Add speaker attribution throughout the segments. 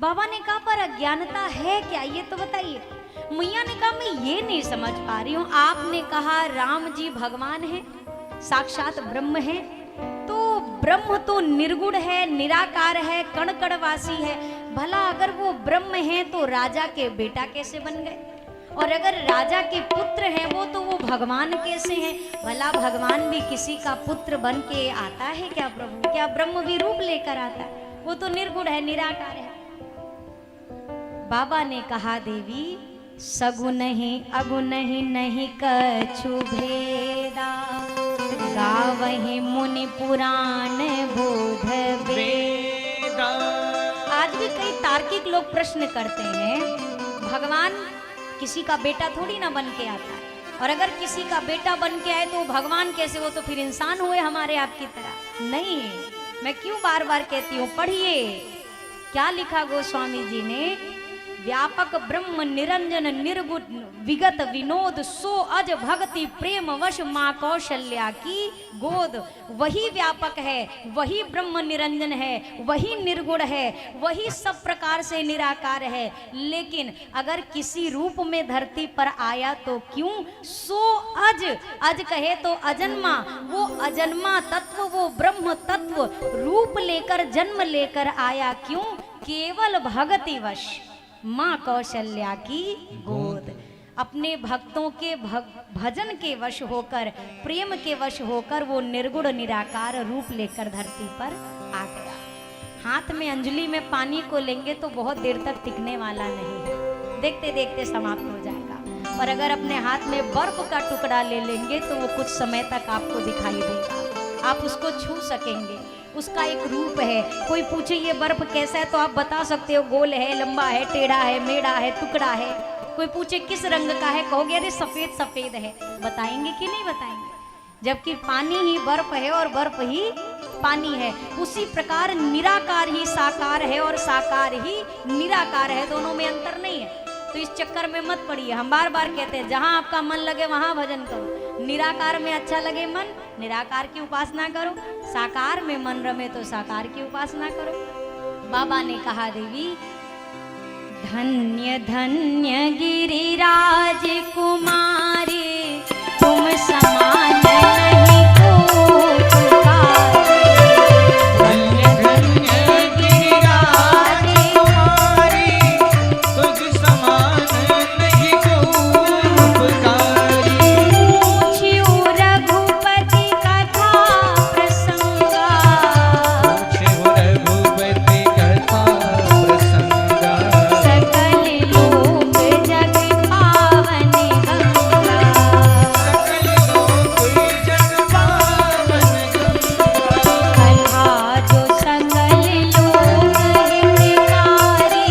Speaker 1: बाबा ने कहा पर अज्ञानता है क्या, ये तो बताइए। मैया ने कहा मैं ये नहीं समझ पा रही हूँ। आपने कहा राम जी भगवान है, साक्षात ब्रह्म है, तो ब्रह्म तो निर्गुण है, निराकार है, कण कणवासी है। भला अगर वो ब्रह्म है तो राजा के बेटा कैसे बन गए? और अगर राजा के पुत्र हैं वो भगवान कैसे हैं? भला भगवान भी किसी का पुत्र बन के आता है क्या प्रभु? क्या ब्रह्म भी रूप लेकर आता है? वो तो निर्गुण है, निराकार है। बाबा ने कहा देवी सगुन नहीं अगुन नहीं, नहीं कछु भेदा, गावहि मुनि पुराण बोध वेदा। आज भी कई तार्किक लोग प्रश्न करते हैं, भगवान किसी का बेटा थोड़ी ना बन के आता है, और अगर किसी का बेटा बन के आए तो भगवान कैसे? वो तो फिर इंसान हुए हमारे आपकी तरह। नहीं, मैं क्यों बार बार कहती हूँ, पढ़िए क्या लिखा गोस्वामी जी ने। व्यापक ब्रह्म निरंजन निर्गुण विगत विनोद, सो अज भक्ति प्रेम वश माँ कौशल्या की गोद। वही व्यापक है, वही ब्रह्म निरंजन है, वही निर्गुण है, वही सब प्रकार से निराकार है। लेकिन अगर किसी रूप में धरती पर आया तो क्यों? सो अज, अज कहे तो अजन्मा, वो अजन्मा तत्व, वो ब्रह्म तत्व रूप लेकर जन्म लेकर आया क्यों? केवल भक्ति वश माँ कौशल्या की गोद। अपने भक्तों के भजन के वश होकर, प्रेम के वश होकर वो निर्गुण निराकार रूप लेकर धरती पर आ गया। हाथ में अंजलि में पानी को लेंगे तो बहुत देर तक टिकने वाला नहीं है, देखते देखते समाप्त हो जाएगा। पर अगर अपने हाथ में बर्फ का टुकड़ा ले लेंगे तो वो कुछ समय तक आपको दिखाई देगा, आप उसको छू सकेंगे, उसका एक रूप है। कोई पूछे ये बर्फ कैसा है तो आप बता सकते हो, गोल है, लंबा है, टेढ़ा है, मेढ़ा है, टुकड़ा है। कोई पूछे किस रंग का है, कहोगे अरे सफेद सफेद है। बताएंगे कि नहीं बताएंगे? जबकि पानी ही बर्फ है और बर्फ ही पानी है। उसी प्रकार निराकार ही साकार है और साकार ही निराकार है, दोनों में अंतर नहीं है। तो इस चक्कर में मत पड़िए। हम बार बार कहते हैं जहां आपका मन लगे वहां भजन करो। निराकार में अच्छा लगे मन, निराकार की उपासना करो। साकार में मन रमे तो साकार की उपासना करो। बाबा ने कहा देवी धन्य धन्य गिरिराज कुमारी, तुम समान नहीं को पुकारे। धन्य धन्य गिरिराज कुमारी, तुझ समान नहीं को पुकारे। पूछियो रघुपति कथा प्रसंगा, पूछियो रघुपति कथा प्रसंगा। सकल लोक जग पावन गंगा, सकल लोक जग पावन गंगा। कथा जो सकल लोक हितकारी,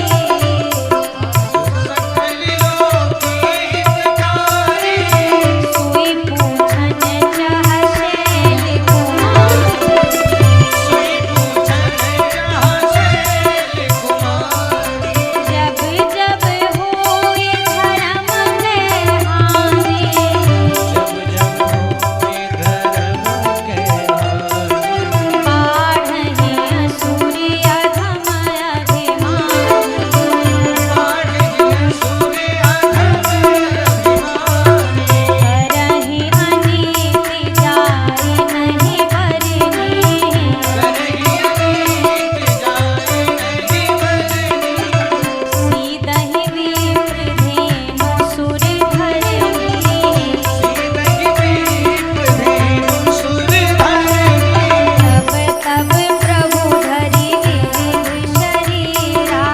Speaker 1: सकल लोक हितकारी। सोई पूछन चाह शैल कुमार, सोई पूछन चाह शैल कुमार। जब जब होए धर्म के हानि, जब जब होए धर्म के हानि। बाढ़हि असुर अधम अभिमानी, बाढ़हि असुर अधम अभिमानी। करहि अनीति जाय नहीं बरनी, करहि अनीति जाय नहीं बरनी। सीदहि विप्र धेनु सुर धरनी, सीदहि विप्र धेनु सुर धरनी। तब तब प्रभु धरि विविध शरीरा,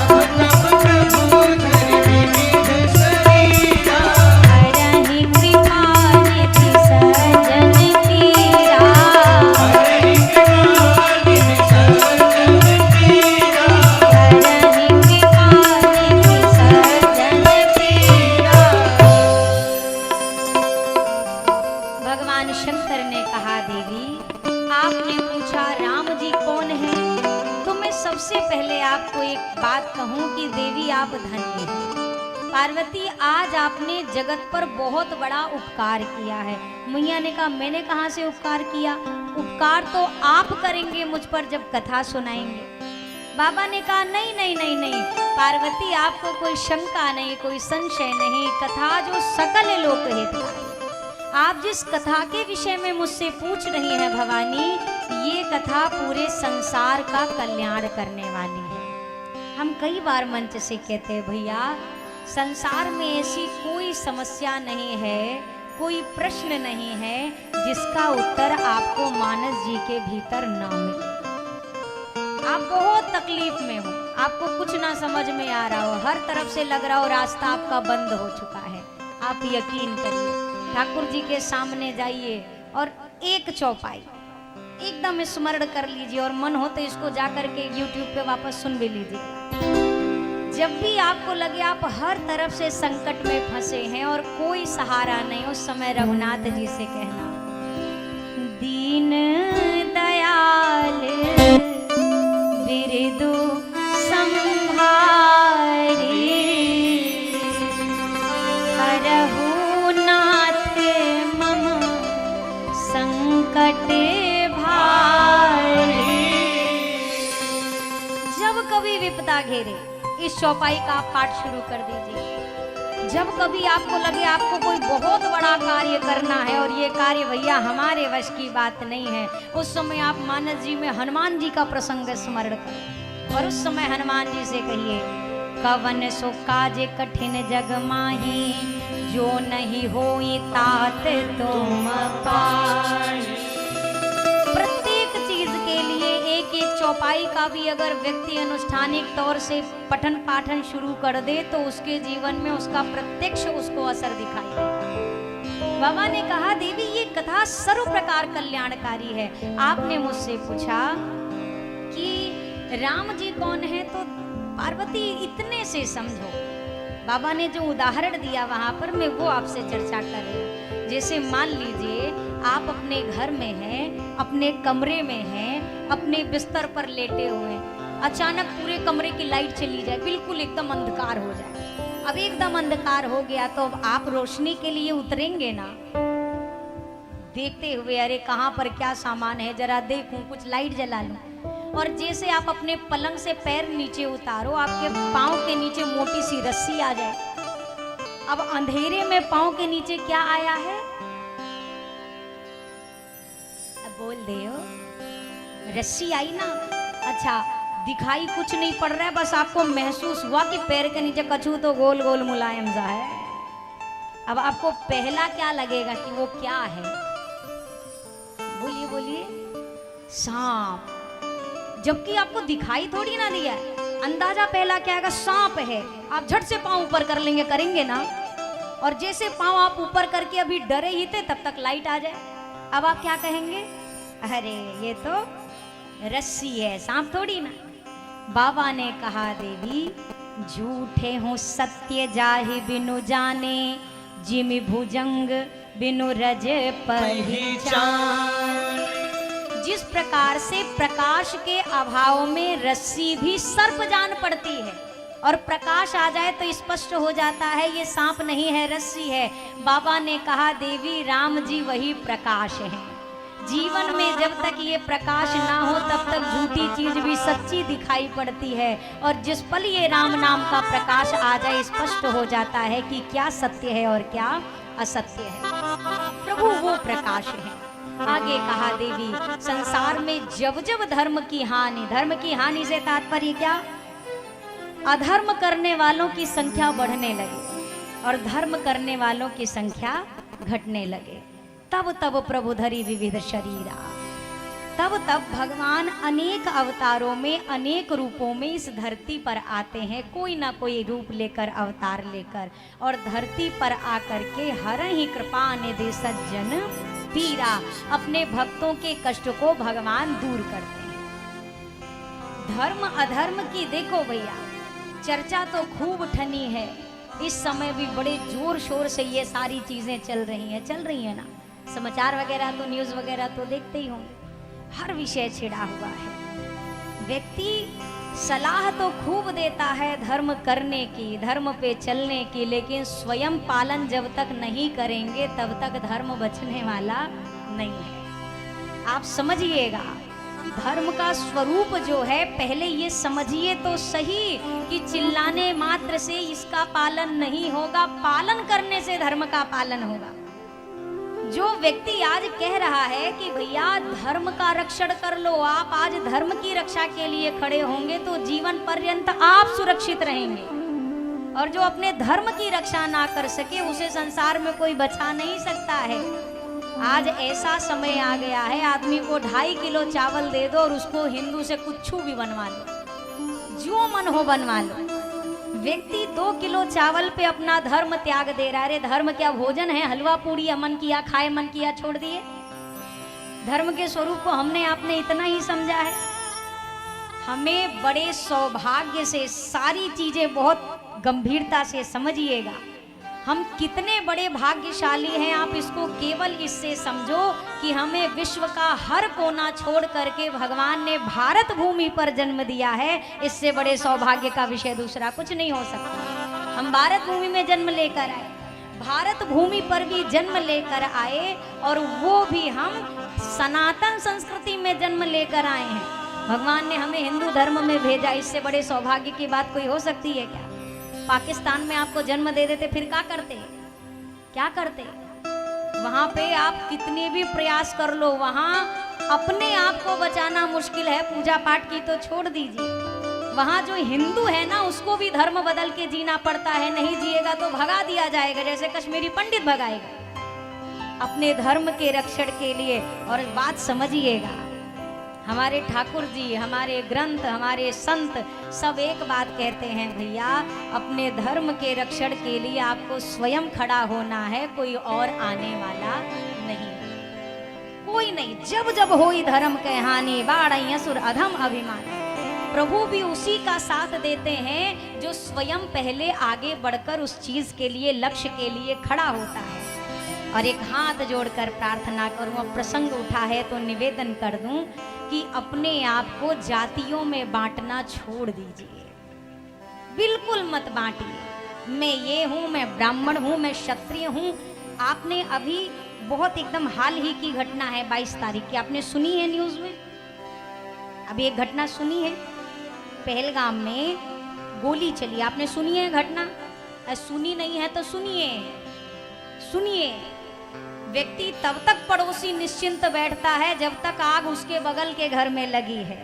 Speaker 1: तब तब प्रभु धरि विविध शरीरा। हरहि कृपा निधि सज्जन तीरा, हरहि कृपा निधि सज्जन तीरा। हरहि कृपा निधि सज्जन तीरा। भगवान शंकर ने कहा देवी आपने पूछा राम जी कौन है, तो मैं सबसे पहले आपको एक बात कहूं कि देवी आप धन्य हैं। पार्वती आज आपने जगत पर बहुत बड़ा उपकार किया है। मैया ने कहा मैंने कहाँ से उपकार किया? उपकार तो आप करेंगे मुझ पर जब कथा सुनाएंगे। बाबा ने कहा नहीं नहीं नहीं नहीं पार्वती, आपको कोई शंका नहीं, कोई संशय नहीं, कथा जो सकल लोक हितकारी। आप जिस कथा के विषय में मुझसे पूछ रही हैं भवानी, ये कथा पूरे संसार का कल्याण करने वाली है। हम कई बार मंच से कहते हैं भैया, संसार में ऐसी कोई समस्या नहीं है, कोई प्रश्न नहीं है जिसका उत्तर आपको मानस जी के भीतर ना मिले। आप बहुत तकलीफ में हो, आपको कुछ ना समझ में आ रहा हो, हर तरफ से लग रहा हो रास्ता आपका बंद हो चुका है, आप यकीन करिए, ठाकुर जी के सामने जाइए और एक चौपाई एकदम स्मरण कर लीजिए, और मन हो तो इसको जाकर के YouTube पे वापस सुन भी लीजिए। जब भी आपको लगे आप हर तरफ से संकट में फंसे हैं और कोई सहारा नहीं, उस समय रघुनाथ जी से कहना, दीन दयाल बिरदु संहारी, हरहु नाथ मम संकट भारी। जब कभी विपदा घेरे, इस चौपाई का आप पाठ शुरू कर दीजिए। जब कभी आपको लगे आपको कोई बहुत बड़ा कार्य करना है और ये कार्य भैया हमारे वश की बात नहीं है, उस समय आप मानस जी में हनुमान जी का प्रसंग स्मरण करें और उस समय हनुमान जी से कहिए, कवन सो काज कठिन जग माही, जो नहीं होई तात तुम पाई। प्रत्येक चीज के लिए एक एक चौपाई का भी अगर व्यक्ति अनुष्ठानिक तौर से पठन पाठन शुरू कर दे तो उसके जीवन में उसका प्रत्यक्ष उसको असर दिखाई देगा। बाबा ने कहा, देवी ये कथा सर्व प्रकार कल्याणकारी है। आपने मुझसे पूछा कि राम जी कौन है, तो पार्वती इतने से समझो। बाबा ने जो उदाहरण दिया वहां पर मैं वो आपसे चर्चा कर रही हूँ। जैसे मान लीजिए आप अपने घर में हैं, अपने कमरे में हैं, अपने बिस्तर पर लेटे हुए हैं, अचानक पूरे कमरे की लाइट चली जाए, बिल्कुल एकदम अंधकार हो जाए। अब एकदम अंधकार हो गया तो अब आप रोशनी के लिए उतरेंगे ना, देखते हुए अरे कहाँ पर क्या सामान है, जरा देखूं, कुछ लाइट जला लूं। और जैसे आप अपने पलंग से पैर नीचे उतारो, आपके पाँव के नीचे मोटी सी रस्सी आ जाए। अब अंधेरे में पाँव के नीचे क्या आया है, अब बोल दे, रस्सी आई ना। अच्छा, दिखाई कुछ नहीं पड़ रहा है, बस आपको महसूस हुआ कि पैर के नीचे कछू तो गोल गोल मुलायम सा है। अब आपको पहला क्या लगेगा कि वो क्या है, बोलिए बोलिए, सांप। जबकि आपको दिखाई थोड़ी ना दिया है, अंदाजा पहला क्या आएगा, सांप है। आप झट से पांव ऊपर कर लेंगे, करेंगे ना। और जैसे पांव आप ऊपर करके अभी डरे ही थे तब तक लाइट आ जाए, अब आप क्या कहेंगे, अरे ये तो रस्सी है, सांप थोड़ी ना। बाबा ने कहा, देवी झूठे हो सत्य जाहि बिनु जाने, जिमि भुजंग बिनु रज पहचान। जिस प्रकार से प्रकाश के अभाव में रस्सी भी सर्प जान पड़ती है और प्रकाश आ जाए तो स्पष्ट हो जाता है ये सांप नहीं है, रस्सी है। बाबा ने कहा, देवी राम जी वही प्रकाश हैं। जीवन में जब तक ये प्रकाश ना हो तब तक झूठी चीज भी सच्ची दिखाई पड़ती है, और जिस पल ये राम नाम का प्रकाश आ जाए स्पष्ट हो जाता है कि क्या सत्य है और क्या असत्य है। प्रभु वो प्रकाश है। आगे कहा, देवी संसार में जब जब धर्म की हानि से तात्पर्य क्या, अधर्म करने वालों की संख्या बढ़ने लगे और धर्म करने वालों की संख्या घटने लगे, तब तब प्रभु धरी विविध शरीरा, तब तब भगवान अनेक अवतारों में अनेक रूपों में इस धरती पर आते हैं, कोई ना कोई रूप लेकर, अवतार लेकर, और धरती पर आकर के हरहि कृपा निधि सज्जन पीरा, अपने भक्तों के कष्ट को भगवान दूर करते हैं। धर्म अधर्म की देखो भैया चर्चा तो खूब ठनी है, इस समय भी बड़े जोर शोर से ये सारी चीजें चल रही है ना, समाचार वगैरह तो न्यूज वगैरह तो देखते ही होंगे, हर विषय छिड़ा हुआ है। व्यक्ति सलाह तो खूब देता है धर्म करने की, धर्म पे चलने की, लेकिन स्वयं पालन जब तक नहीं करेंगे तब तक धर्म बचने वाला नहीं है। आप समझिएगा, धर्म का स्वरूप जो है, पहले ये समझिए तो सही कि चिल्लाने मात्र से इसका पालन नहीं होगा, पालन करने से धर्म का पालन होगा। जो व्यक्ति आज कह रहा है कि भैया धर्म का रक्षण कर लो, आप आज धर्म की रक्षा के लिए खड़े होंगे तो जीवन पर्यंत आप सुरक्षित रहेंगे, और जो अपने धर्म की रक्षा ना कर सके उसे संसार में कोई बचा नहीं सकता है। आज ऐसा समय आ गया है, आदमी को 2.5 किलो चावल दे दो और उसको हिंदू से कुछ भी बनवा लो, जो मन हो बनवा लो। व्यक्ति 2 किलो चावल पे अपना धर्म त्याग दे रहा है। अरे धर्म क्या भोजन है? हलवा पूड़ी मन किया खाए, मन किया छोड़ दिए। धर्म के स्वरूप को हमने आपने इतना ही समझा है। हमें बड़े सौभाग्य से सारी चीजें बहुत गंभीरता से समझिएगा। हम कितने बड़े भाग्यशाली हैं, आप इसको केवल इससे समझो कि हमें विश्व का हर कोना छोड़ करके भगवान ने भारत भूमि पर जन्म दिया है। इससे बड़े सौभाग्य का विषय दूसरा कुछ नहीं हो सकता। हम भारत भूमि में जन्म लेकर आए, भारत भूमि पर भी जन्म लेकर आए, और वो भी हम सनातन संस्कृति में जन्म लेकर आए हैं। भगवान ने हमें हिंदू धर्म में भेजा, इससे बड़े सौभाग्य की बात कोई हो सकती है क्या? पाकिस्तान में आपको जन्म दे देते फिर क्या करते? क्या करते? वहां पे आप कितने भी प्रयास कर लो, वहां अपने आप को बचाना मुश्किल है। पूजा पाठ की तो छोड़ दीजिए, वहां जो हिंदू है ना उसको भी धर्म बदल के जीना पड़ता है। नहीं जिएगा तो भगा दिया जाएगा, जैसे कश्मीरी पंडित भगाएगा अपने धर्म के रक्षण के लिए। और बात समझिएगा, हमारे ठाकुर जी, हमारे ग्रंथ, हमारे संत सब एक बात कहते हैं, भैया अपने धर्म के रक्षण के लिए आपको स्वयं खड़ा होना है, कोई और आने वाला नहीं, कोई नहीं। जब जब होई धर्म के हानि, बाढ़ असुर अधम अभिमान। प्रभु भी उसी का साथ देते हैं जो स्वयं पहले आगे बढ़कर उस चीज के लिए, लक्ष्य के लिए खड़ा होता है। और एक हाथ जोड़कर प्रार्थना करूं, अब प्रसंग उठा है तो निवेदन कर दूं कि अपने आप को जातियों में बांटना छोड़ दीजिए, बिल्कुल मत बांटिए। मैं ये हूं, मैं ब्राह्मण हूं, मैं क्षत्रिय हूं। आपने अभी बहुत एकदम हाल ही की घटना है, 22 तारीख की, आपने सुनी है न्यूज में? अभी एक घटना सुनी है, पहलगाम में गोली चली, आपने सुनी है घटना? सुनी नहीं है तो सुनिए, सुनिए। व्यक्ति तब तक पड़ोसी निश्चिंत बैठता है जब तक आग उसके बगल के घर में लगी है।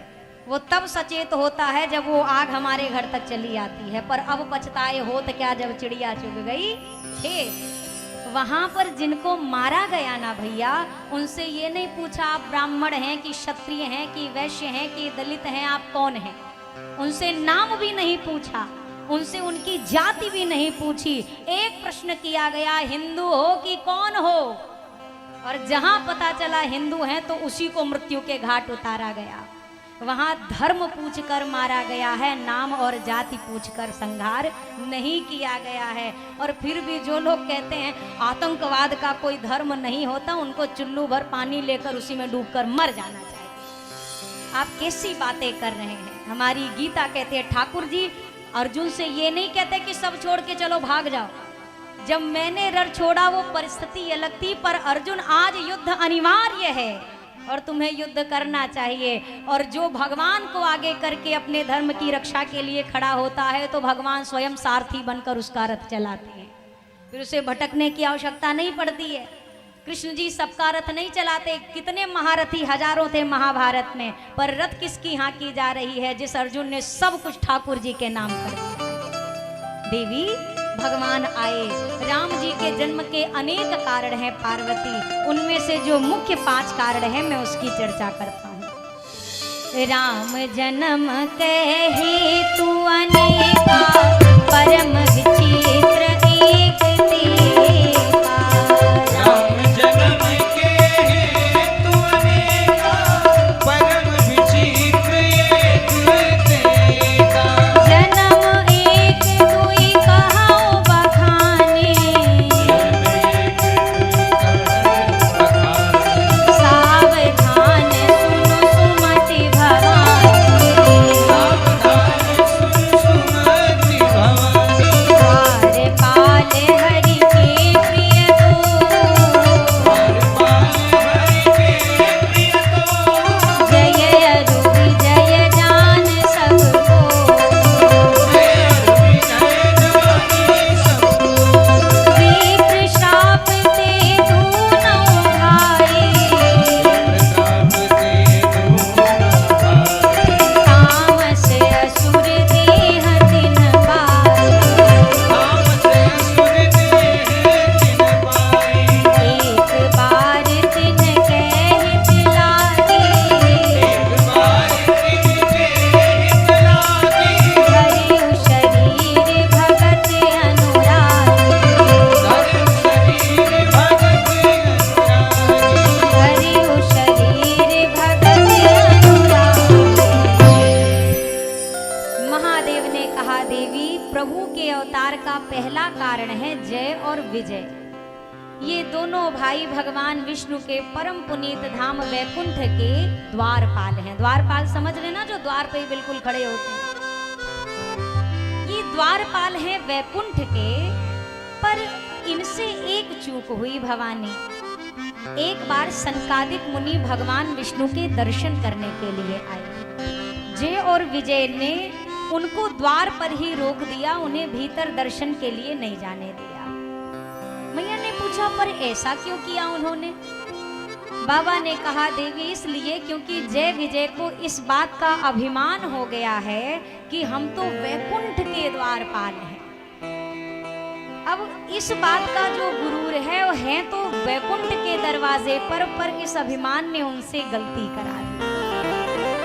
Speaker 1: वो तब सचेत होता है जब वो आग हमारे घर तक चली आती है। पर अब पछताए होत क्या जब चिड़िया चुग गई खेत। वहां पर जिनको मारा गया ना भैया, उनसे ये नहीं पूछा आप ब्राह्मण हैं कि क्षत्रिय हैं कि वैश्य हैं कि दलित हैं, आप कौन हैं। उनसे नाम भी नहीं पूछा, उनसे उनकी जाति भी नहीं पूछी। एक प्रश्न किया गया, हिंदू हो कि कौन हो? और जहां पता चला हिंदू हैं तो उसी को मृत्यु के घाट उतारा गया। वहां धर्म पूछकर मारा गया है, नाम और जाति पूछकर संहार नहीं किया गया है। और फिर भी जो लोग कहते हैं आतंकवाद का कोई धर्म नहीं होता, उनको चुल्लू भर पानी लेकर उसी में डूबकर मर जाना चाहिए। आप कैसी बातें कर रहे हैं? हमारी गीता कहते हैं, ठाकुर जी अर्जुन से ये नहीं कहते कि सब छोड़ के चलो भाग जाओ। जब मैंने रण छोड़ा वो परिस्थिति अलग थी, पर अर्जुन आज युद्ध अनिवार्य है और तुम्हें युद्ध करना चाहिए। और जो भगवान को आगे करके अपने धर्म की रक्षा के लिए खड़ा होता है तो भगवान स्वयं सारथी बनकर उसका रथ चलाते हैं, फिर उसे भटकने की आवश्यकता नहीं पड़ती है। कृष्ण जी सबका रथ नहीं चलाते, कितने महारथी हजारों थे महाभारत में, पर रथ किसकी यहाँ की जा रही है? जिस अर्जुन ने सब कुछ ठाकुर जी के नाम कर दिया। देवी भगवान आए, राम जी के जन्म के अनेक कारण हैं पार्वती, उनमें से जो मुख्य 5 कारण हैं मैं उसकी चर्चा करता हूँ। राम जन्म कहे तू अनेका, परम विचित्र एक तेका।
Speaker 2: राम जन्म कहे तू अनेका, परम विचित्र एक तेका।
Speaker 1: जन्म एक दुई कहाओ बखाने, सावधान सुनो सुमति भवानी। कहा देवी प्रभु के अवतार का पहला कारण है जय और विजय। ये दोनों भाई भगवान विष्णु के परम पुनीत धाम वैकुंठ के द्वारपाल हैं। द्वारपाल समझ लेना, जो द्वार पे ही बिल्कुल खड़े होते हैं, ये द्वारपाल हैं वैकुंठ के। पर इनसे एक चूक हुई भवानी। एक बार सनकादिक मुनि भगवान विष्णु के दर्शन करने के लिए आए। जय और विजय ने उनको द्वार पर ही रोक दिया, उन्हें भीतर दर्शन के लिए नहीं जाने दिया। मैया ने पूछा पर ऐसा क्यों किया उन्होंने? बाबा ने कहा देवी इसलिए क्योंकि जय विजय को इस बात का अभिमान हो गया है कि हम तो वैकुंठ के द्वारपाल हैं। अब इस बात का जो गुरूर है वो है तो वैकुंठ के दरवाजे पर इस अभिमान ने उनसे गलती करा दी।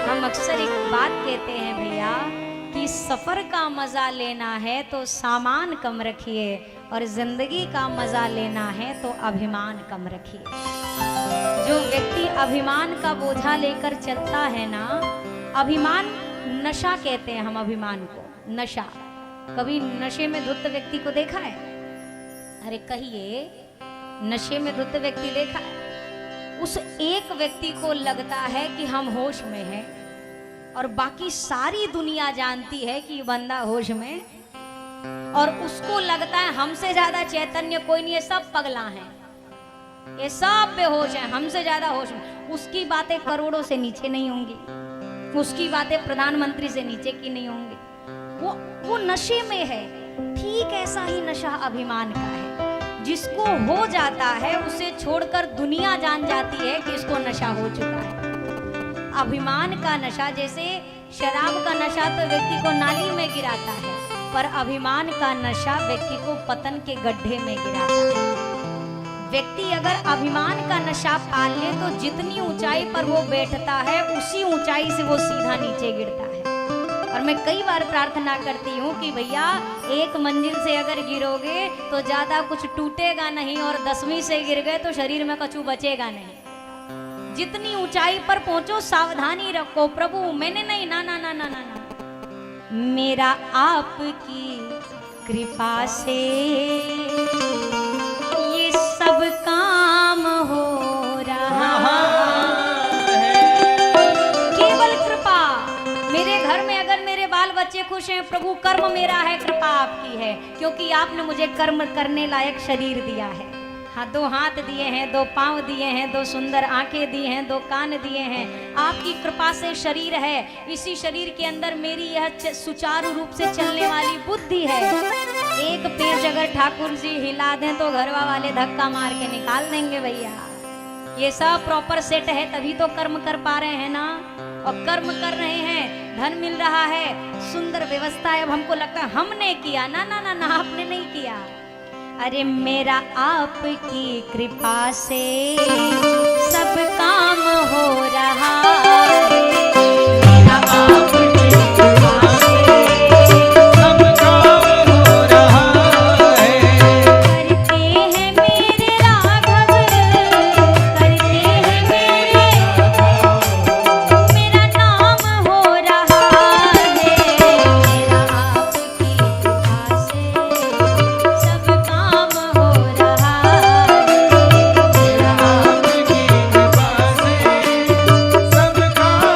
Speaker 1: हम अक्सर एक बात कहते हैं भैया कि सफर का मजा लेना है तो सामान कम रखिए और जिंदगी का मजा लेना है तो अभिमान कम रखिए। जो व्यक्ति अभिमान का बोझा लेकर चलता है ना, अभिमान नशा कहते हैं हम अभिमान को, नशा। कभी नशे में धुत व्यक्ति को देखा है? अरे कहिए, नशे में धुत व्यक्ति देखा है? उस एक व्यक्ति को लगता है कि हम होश में हैं और बाकी सारी दुनिया जानती है कि बंदा होश में, और उसको लगता है हमसे ज्यादा चैतन्य कोई नहीं है, सब पगला हैं, ये सब बेहोश हैं, हमसे ज्यादा होश में। उसकी बातें करोड़ों से नीचे नहीं होंगी, उसकी बातें प्रधानमंत्री से नीचे की नहीं होंगी। वो नशे में है। ठीक ऐसा ही नशा अभिमान का है। जिसको हो जाता है उसे छोड़कर दुनिया जान जाती है कि इसको नशा हो चुका है। अभिमान का नशा, जैसे शराब का नशा तो व्यक्ति को नाली में गिराता है, पर अभिमान का नशा व्यक्ति को पतन के गड्ढे में गिराता है। व्यक्ति अगर अभिमान का नशा पाल ले तो जितनी ऊंचाई पर वो बैठता है उसी ऊंचाई से वो सीधा नीचे गिरता है। और मैं कई बार प्रार्थना करती हूँ कि भैया एक मंजिल से अगर गिरोगे तो ज्यादा कुछ टूटेगा नहीं, और 10वीं से गिर गए तो शरीर में कछु बचेगा नहीं। जितनी ऊंचाई पर पहुंचो सावधानी रखो, प्रभु मैंने नहीं, ना ना ना ना ना ना, मेरा आपकी कृपा से ये सब काम हो रहा है। केवल कृपा। मेरे घर में अगर मेरे बाल बच्चे खुश हैं, प्रभु कर्म मेरा है, कृपा आपकी है, क्योंकि आपने मुझे कर्म करने लायक शरीर दिया है। हाँ, 2 हाथ दिए हैं, 2 पांव दिए हैं, 2 सुंदर आंखें दी हैं, 2 कान दिए हैं। आपकी कृपा से शरीर है। इसी शरीर के अंदर मेरी यह सुचारू रूप से चलने वाली बुद्धि है। एक पेज अगर ठाकुर जी हिला दें तो घरवा वाले धक्का मार के निकाल देंगे भैया। ये सब प्रॉपर सेट है, तभी तो कर्म कर पा रहे हैं ना। और कर्म कर रहे हैं, धन मिल रहा है, सुंदर व्यवस्था है। अब हमको लगता है हमने किया, ना ना ना ना, आपने नहीं किया। अरे मेरा आपकी कृपा से सब काम हो रहा है। मेरा आपकी कृपा से
Speaker 2: सब काम हो रहा है।
Speaker 1: करते हैं मेरे राघव, करते हैं मेरा नाम हो रहा है। मेरा आपकी कृपा से सब काम हो रहा है।
Speaker 2: आपकी कृपा से सब काम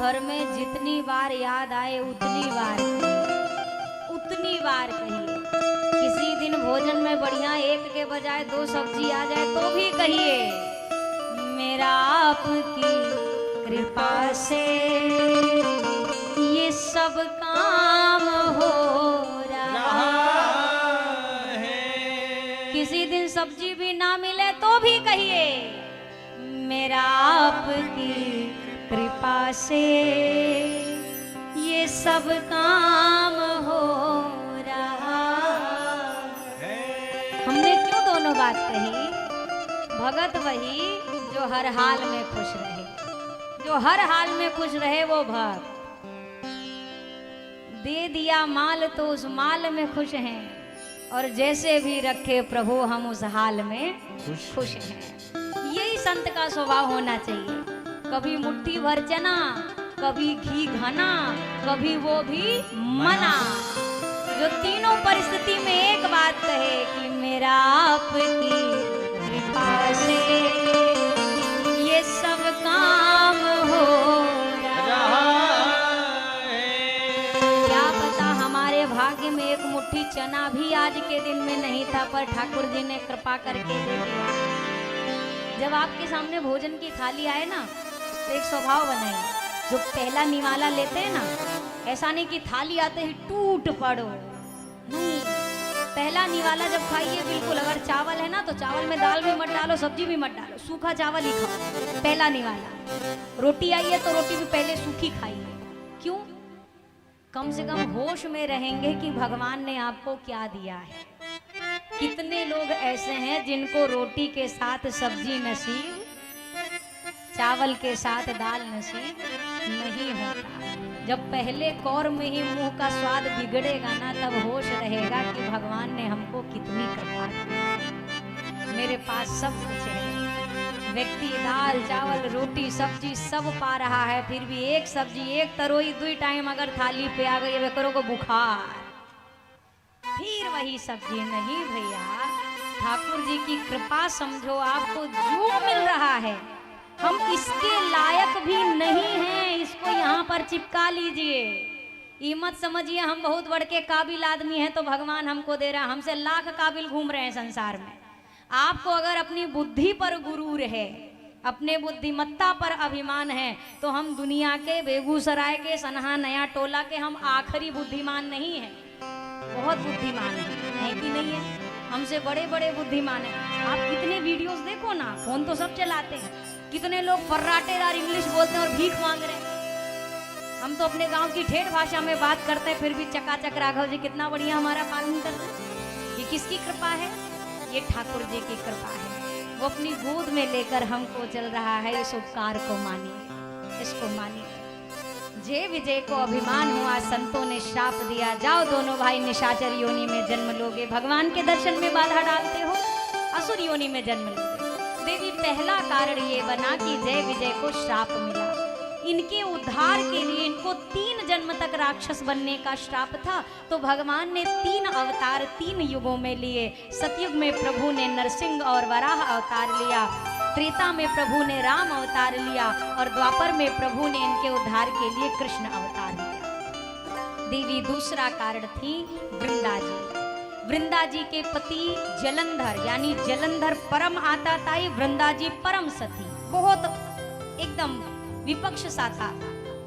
Speaker 1: भर में जितनी बार याद आए उतनी बार कहिए। किसी दिन भोजन में बढ़िया एक के बजाय 2 सब्जी आ जाए तो भी कहिए मेरा आपकी कृपा से ये सब काम हो रहा
Speaker 2: है।
Speaker 1: किसी दिन सब्जी भी ना मिले तो भी कहिए मेरा आपकी कृपा से ये सब काम हो रहा
Speaker 2: है।
Speaker 1: हमने क्यों दोनों बात कही? भगत वही जो हर हाल में खुश रहे, जो हर हाल में खुश रहे वो भक्त। दे दिया माल तो उस माल में खुश हैं, और जैसे भी रखे प्रभु हम उस हाल में खुश हैं। यही संत का स्वभाव होना चाहिए। कभी मुट्ठी भर चना, कभी घी घना, कभी वो भी मना, जो तीनों परिस्थिति में एक बात कहे कि मेरा आपकी कृपा से ये सब काम हो रहा
Speaker 2: है।
Speaker 1: क्या पता हमारे भाग्य में एक मुट्ठी चना भी आज के दिन में नहीं था, पर ठाकुर जी ने कृपा करके दे दिया। जब आपके सामने भोजन की थाली आए ना, तो एक स्वभाव बनाइए, जो पहला निवाला लेते हैं ना, ऐसा नहीं कि थाली आते ही टूट पड़ो, नहीं। पहला निवाला जब खाइए बिल्कुल, अगर चावल है ना तो चावल में दाल भी मत डालो, सब्जी भी मत डालो, सूखा चावल ही खाओ, पहला निवाला। रोटी आई है तो रोटी भी पहले सूखी खाइए। क्यों? कम से कम होश में रहेंगे कि भगवान ने आपको क्या दिया है। कितने लोग ऐसे हैं जिनको रोटी के साथ सब्जी नसीब, चावल के साथ दाल नसीब नहीं होता। जब पहले कौर में ही मुंह का स्वाद बिगड़ेगा ना, तब होश रहेगा कि भगवान ने हमको कितनी कृपा की। मेरे पास सब कुछ है, व्यक्ति दाल चावल रोटी सब्जी सब पा रहा है, फिर भी एक सब्जी एक तरोई 2 टाइम अगर थाली पे आ गई, बेकरों को बुखार, फिर वही सब्जी। नहीं भैया, ठाकुर जी की कृपा समझो, आपको जो मिल रहा है हम इसके लायक भी नहीं हैं, इसको यहाँ पर चिपका लीजिए। ये मत समझिए हम बहुत बड़ के काबिल आदमी हैं तो भगवान हमको दे रहा, हमसे लाख काबिल घूम रहे हैं संसार में। आपको अगर अपनी बुद्धि पर गुरूर है, अपने बुद्धिमत्ता पर अभिमान है, तो हम दुनिया के बेगूसराय के सनहा नया टोला के हम आखिरी बुद्धिमान नहीं हैं, बहुत बुद्धिमान है कि नहीं है? हमसे बड़े बड़े बुद्धिमान हैं। आप कितने वीडियोस देखो ना, फोन तो सब चलाते हैं, कितने लोग फर्राटेदार इंग्लिश बोलते हैं और भीख मांग रहे हैं। हम तो अपने गांव की ठेठ भाषा में बात करते हैं, फिर भी चकाचक राघव जी कितना बढ़िया हमारा पालन करते हैं। ये किसकी कृपा है? ये ठाकुर जी की कृपा है। वो अपनी गोद में लेकर हमको चल रहा है, इस उपकार को मानिए, इसको मानिए। जय विजय को अभिमान हुआ, संतों ने श्राप दिया, जाओ दोनों भाई निशाचर योनि में जन्म लोगे। भगवान के दर्शन में बाधा डालते हो, असुर योनि में जन्म लोगे। देवी पहला कारण ये बना कि जय विजय को श्राप मिला। इनके उद्धार के लिए इनको 3 जन्म तक राक्षस बनने का श्राप था, तो भगवान ने 3 अवतार 3 युगों में लिए। सतयुग में प्रभु ने नरसिंह और वराह अवतार लिया, त्रेता में प्रभु ने राम अवतार लिया, और द्वापर में प्रभु ने इनके उद्धार के लिए कृष्ण अवतार लिया। देवी दूसरा कारण थी वृंदा जी। वृंदा जी के पति जलंधर, यानी जलंधर परम आताताई, वृंदा जी परम सती, बहुत एकदम विपक्ष सा था।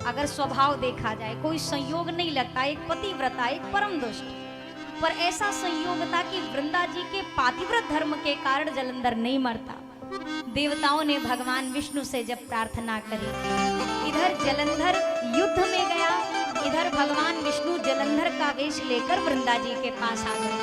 Speaker 1: अगर स्वभाव देखा जाए कोई संयोग नहीं लगता, एक पतिव्रता एक परम दुष्ट, पर ऐसा संयोग था कि वृंदा जी के पातिव्रत धर्म के कारण जलंधर नहीं मरता। देवताओं ने भगवान विष्णु से जब प्रार्थना करी, इधर जलंधर युद्ध में गया, इधर भगवान विष्णु जलंधर का वेश लेकर वृंदा जी के पास आ गए।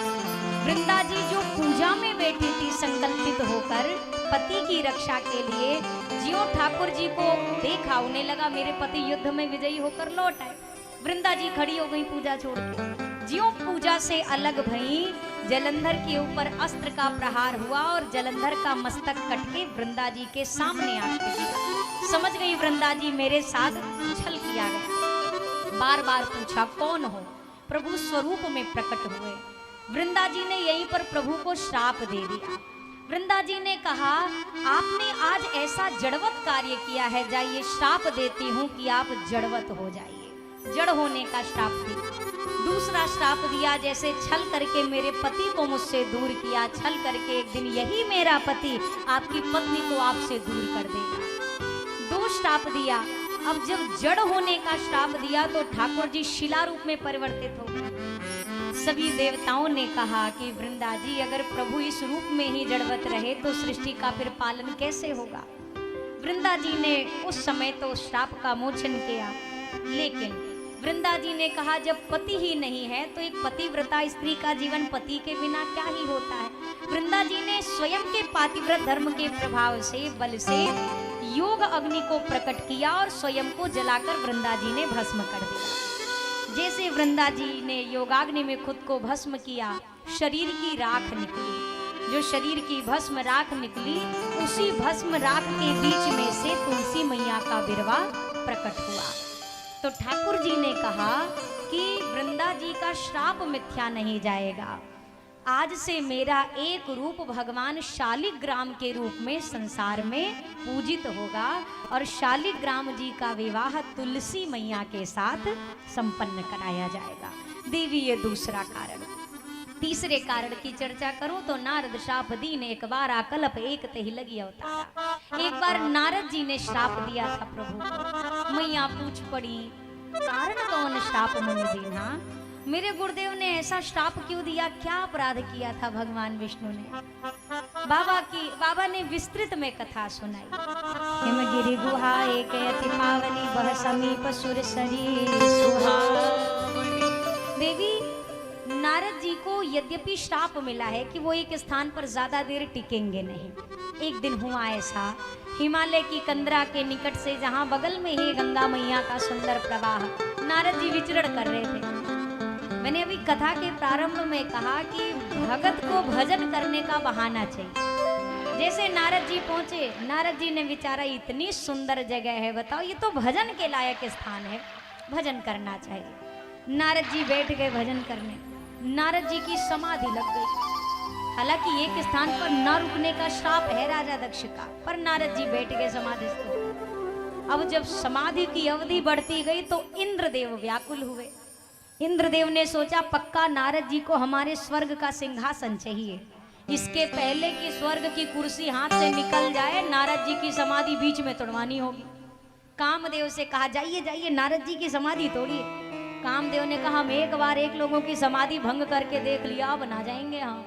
Speaker 1: वृंदा जी जो पूजा में बैठी थी संकल्पित होकर पति की रक्षा के लिए, ज्यों ठाकुर जी को देखा, उन्हें लगा मेरे पति युद्ध में विजयी होकर लौट आए। वृंदा जी खड़ी हो गई पूजा छोड़ के, ज्यों पूजा से अलग भई, जलंधर के ऊपर अस्त्र का प्रहार हुआ और जलंधर का मस्तक कट के वृंदा जी के सामने आ गया। समझ गई वृंदा जी मेरे साथ छल किया गया। बार बार पूछा कौन हो? प्रभु स्वरूप में प्रकट हुए। वृंदा जी ने यहीं पर प्रभु को श्राप दे दिया। वृंदा जी ने कहा आपने आज ऐसा जड़वत कार्य किया है, जाइए श्राप देती हूँ कि आप जड़वत हो जाइए। जड़ होने का श्राप दिया। दूसरा श्राप दिया, जैसे छल करके मेरे पति को मुझसे दूर किया, छल करके एक दिन यही मेरा पति आपकी पत्नी को आपसे दूर कर देगा। दो श्राप दिया। अब जब जड़ होने का श्राप दिया तो ठाकुर जी शिला रूप में परिवर्तित हो गए। सभी देवताओं ने कहा कि वृंदा जी अगर प्रभु इस रूप में ही जड़वत रहे तो सृष्टि का फिर पालन कैसे होगा। वृंदा जी ने उस समय तो श्राप का मोचन किया, लेकिन वृंदा जी ने कहा जब पति ही नहीं है तो एक पतिव्रता स्त्री का जीवन पति के बिना क्या ही होता है। वृंदा जी ने स्वयं के पातिव्रत धर्म के प्रभाव से, बल से योग अग्नि को प्रकट किया और स्वयं को जलाकर वृंदा जी ने भस्म कर दिया। जैसे वृंदा जी ने योगाग्नि में खुद को भस्म किया, शरीर की राख निकली। जो शरीर की भस्म राख निकली, उसी भस्म राख के बीच में से तुलसी मैया का बिरवा प्रकट हुआ। तो ठाकुर जी ने कहा कि वृंदा जी का श्राप मिथ्या नहीं जाएगा। आज से मेरा एक रूप भगवान शालिग्राम के रूप में संसार में पूजित होगा और शालिग्राम जी का विवाह तुलसी मैया के साथ संपन्न कराया जाएगा। देवी, ये दूसरा कारण। तीसरे कारण की चर्चा करूं तो नारद श्राप दीन एक बार आकल्प एक ते ही लगी अवतारा। एक बार नारद जी ने श्राप दिया था प्रभु को। मैया पूछ पड़ी, कारण कौन श्राप मुनि दीना? मेरे गुरुदेव ने ऐसा श्राप क्यों दिया? क्या अपराध किया था भगवान विष्णु ने? बाबा ने विस्तृत में कथा सुनाई। हिमगिरि गुहा एक अति पावनी, बह समीप सुरसरी सुहावनी। देवी, नारद जी को यद्यपि श्राप मिला है कि वो एक स्थान पर ज्यादा देर टिकेंगे नहीं। एक दिन हुआ ऐसा, हिमालय की कंदरा के निकट से, जहाँ बगल में ही गंगा मैया का सुंदर प्रवाह, नारद जी विचरण कर रहे थे। मैंने अभी कथा के प्रारंभ में कहा कि भगत को भजन करने का बहाना चाहिए। जैसे नारद जी पहुंचे, नारद जी ने विचारा इतनी सुंदर जगह है, बताओ ये तो भजन के लायक स्थान है, भजन करना चाहिए। नारद जी बैठ गए भजन करने। नारद जी की समाधि लग गई। हालांकि एक स्थान पर न रुकने का श्राप है राजा दक्ष का, पर नारद जी बैठ गए समाधिस्थ। अब जब समाधि की अवधि बढ़ती गई तो इंद्रदेव व्याकुल हुए। इंद्रदेव ने सोचा पक्का नारद जी को हमारे स्वर्ग का सिंहासन चाहिए। इसके पहले कि स्वर्ग की कुर्सी हाथ से निकल जाए, नारद जी की समाधि बीच में तोड़वानी होगी। कामदेव से कहा जाइए जाइए नारद जी की समाधि तोड़िए। कामदेव ने कहा हम एक बार एक लोगों की समाधि भंग करके देख लिया, अब ना जाएंगे हम।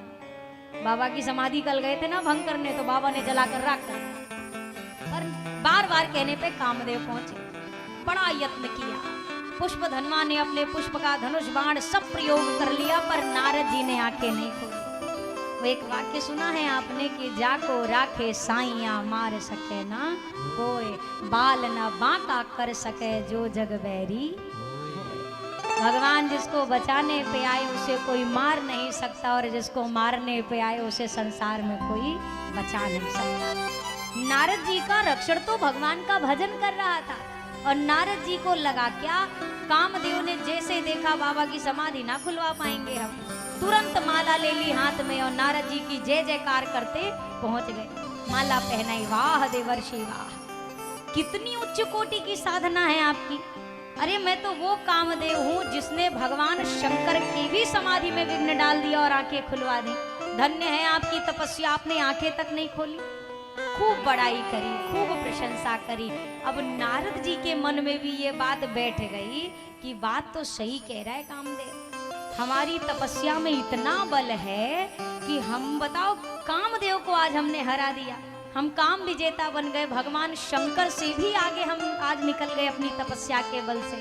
Speaker 1: बाबा की समाधि कल गए थे ना भंग करने, तो बाबा ने जलाकर राख कर दिया। पर बार बार कहने पे कामदेव पहुंचे। बड़ा यत्न किया, पुष्प धनवा ने अपने पुष्प का धनुष बाण सब प्रयोग कर लिया, पर नारद जी ने आंखें नहीं खोली। वो एक वाक्य सुना है आपने कि जाको राखे साइया मार सके ना कोई, बाल ना बांका कर सके जो जग बैरी। भगवान जिसको बचाने पे आए उसे कोई मार नहीं सकता, और जिसको मारने पे आए उसे संसार में कोई बचा नहीं सकता। नारद जी का रक्षण तो भगवान का भजन कर रहा था, और नारद जी को लगा क्या, कामदेव ने जैसे देखा बाबा की समाधि ना खुलवा पाएंगे हम, तुरंत माला ले ली हाथ में और नारद जी की जय जयकार करते पहुंच गए। माला पहनाई। वाह देवर्षि वाह, कितनी उच्च कोटि की साधना है आपकी। अरे मैं तो वो कामदेव हूँ जिसने भगवान शंकर की भी समाधि में विघ्न डाल दिया और आंखें खुलवा दी। धन्य है आपकी तपस्या, आपने आंखें तक नहीं खोली। खूब बड़ाई करी, खूब प्रशंसा करी। अब नारद जी के मन में भी ये बात बैठ गई कि बात तो सही कह रहा है कामदेव, हमारी तपस्या में इतना बल है कि हम बताओ कामदेव को आज हमने हरा दिया, हम काम विजेता बन गए, भगवान शंकर से भी आगे हम आज निकल गए अपनी तपस्या के बल से।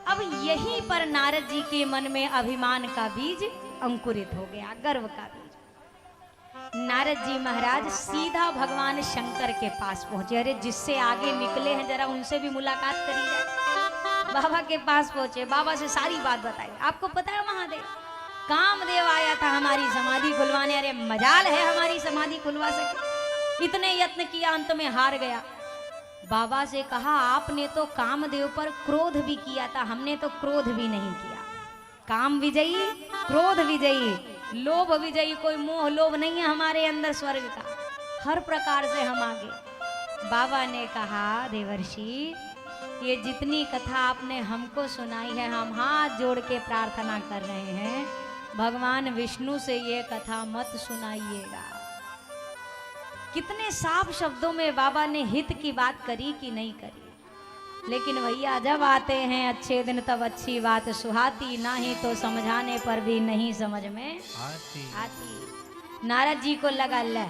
Speaker 1: अब यहीं पर नारद जी के मन में अभिमान का बीज अंकुरित हो गया, गर्व का बीज। नारद जी महाराज सीधा भगवान शंकर के पास पहुंचे। अरे जिससे आगे निकले हैं जरा उनसे भी मुलाकात करी जाए। बाबा के पास पहुंचे, बाबा से सारी बात बताई। आपको पता है महादेव, कामदेव आया था हमारी समाधि खुलवाने, अरे मजाल है हमारी समाधि खुलवा सके, इतने यत्न किया अंत में हार गया। बाबा से कहा आपने तो कामदेव पर क्रोध भी किया था, हमने तो क्रोध भी नहीं किया। काम विजयी क्रोध विजयी, लोभ विजयी, कोई मोह लोभ नहीं है हमारे अंदर स्वर्ग का, हर प्रकार से हम आगे। बाबा ने कहा देवर्षि, ये जितनी कथा आपने हमको सुनाई है, हम हाथ जोड़ के प्रार्थना कर रहे हैं, भगवान विष्णु से ये कथा मत सुनाइएगा। कितने साफ शब्दों में बाबा ने हित की बात करी कि नहीं करी, लेकिन भैया जब आते हैं अच्छे दिन तब अच्छी बात सुहाती, नहीं तो समझाने पर भी नहीं समझ में आती। नारद जी को लगा, ले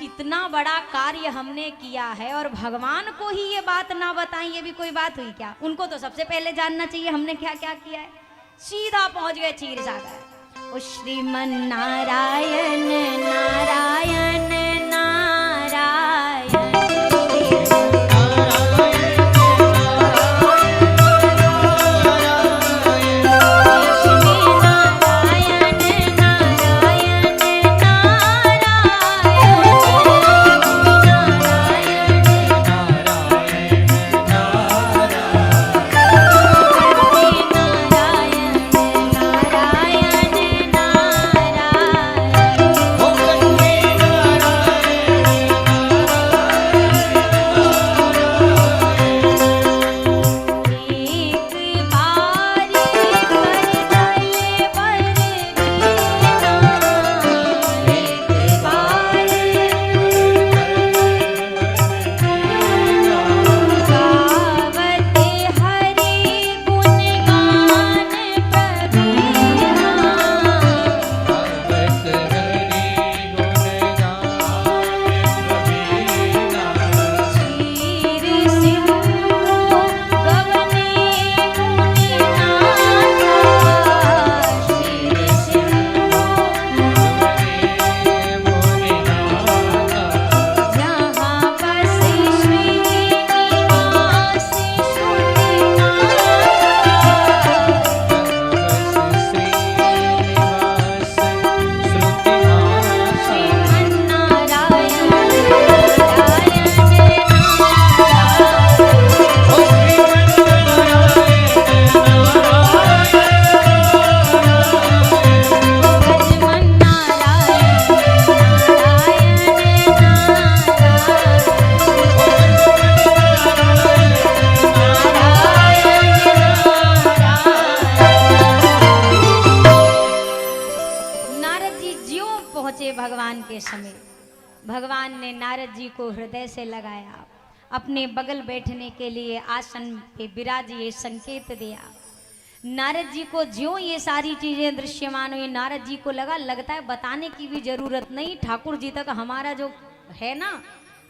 Speaker 1: इतना बड़ा कार्य हमने किया है और भगवान को ही ये बात ना बताएं, ये भी कोई बात हुई क्या? उनको तो सबसे पहले जानना चाहिए हमने क्या क्या किया है। सीधा पहुंच गए क्षीर सागर। ओ श्रीमन नारायण नारायण नारायण, भगवान के समीप। भगवान ने नारद जी को हृदय से लगाया, अपने बगल बैठने के लिए आसन पे विराजिए संकेत दिया। नारद जी को ज्यों ये सारी चीजें दृश्यमान हुई, नारद जी को लगता है बताने की भी जरूरत नहीं, ठाकुर जी तक हमारा जो है ना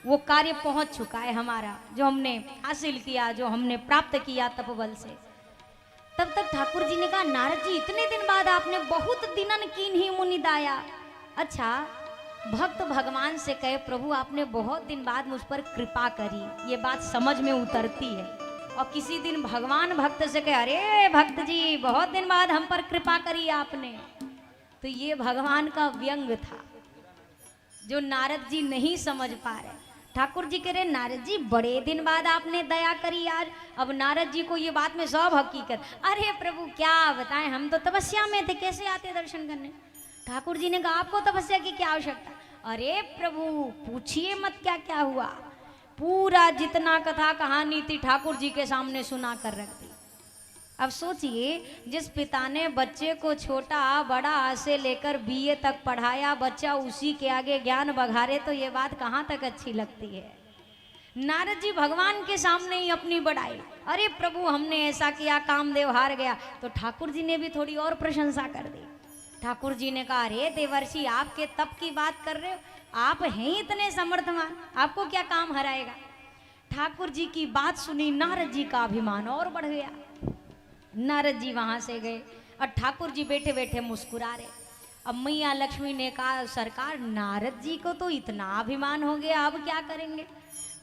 Speaker 1: वो कार्य पहुंच चुका है, हमारा जो हमने हासिल किया, जो हमने प्राप्त किया तपबल से। तब तक ठाकुर जी ने कहा, नारद जी इतने दिन बाद आपने बहुत दिनन कीन्ही मुनि दाया। अच्छा, भक्त भगवान से कहे प्रभु आपने बहुत दिन बाद मुझ पर कृपा करी, ये बात समझ में उतरती है। और किसी दिन भगवान भक्त से कहे, अरे भक्त जी बहुत दिन बाद हम पर कृपा करी आपने, तो ये भगवान का व्यंग था जो नारद जी नहीं समझ पा रहे। ठाकुर जी कह रहे, नारद जी बड़े दिन बाद आपने दया करी आज। अब नारद जी को ये बात में सब हकीकत, अरे प्रभु क्या बताएं, हम तो तपस्या में थे, कैसे आते दर्शन करने। ठाकुर जी ने कहा, आपको तपस्या की क्या आवश्यकता। अरे प्रभु पूछिए मत क्या क्या हुआ, पूरा जितना कथा कहानी थी ठाकुर जी के सामने सुना कर रख दी। अब सोचिए, जिस पिता ने बच्चे को छोटा बड़ा से लेकर बीए तक पढ़ाया, बच्चा उसी के आगे ज्ञान बघारे, तो ये बात कहाँ तक अच्छी लगती है। नारद जी भगवान के सामने ही अपनी बड़ाई, अरे प्रभु हमने ऐसा किया, कामदेव हार गया। तो ठाकुर जी ने भी थोड़ी और प्रशंसा कर दी। ठाकुर जी ने कहा, अरे देवर्षि आपके तप की बात कर रहे हो, आप हैं इतने समर्थवान, आपको क्या काम हराएगा। ठाकुर जी की बात सुनी, नारद जी का अभिमान और बढ़ गया। नारद जी वहां से गए और ठाकुर जी बैठे बैठे मुस्कुरा रहे। अब मैया लक्ष्मी ने कहा, सरकार नारद जी को तो इतना अभिमान हो गया, अब क्या करेंगे।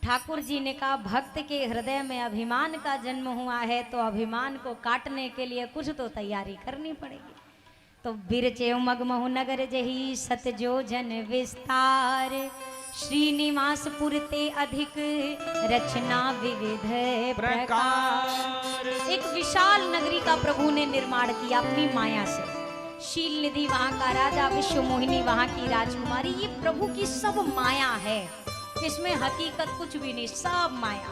Speaker 1: ठाकुर जी ने कहा, भक्त के हृदय में अभिमान का जन्म हुआ है, तो अभिमान को काटने के लिए कुछ तो तैयारी करनी पड़ेगी। तो बिरचे मगमहु नगर जही सतजो जन विस्तार, श्रीनिवास पुरते अधिक रचना विविध प्रकार। एक विशाल नगरी का प्रभु ने निर्माण किया अपनी माया से। शील निधि वहाँ का राजा, विश्व मोहिनी वहाँ की राजकुमारी, ये प्रभु की सब माया है, इसमें हकीकत कुछ भी नहीं, सब माया।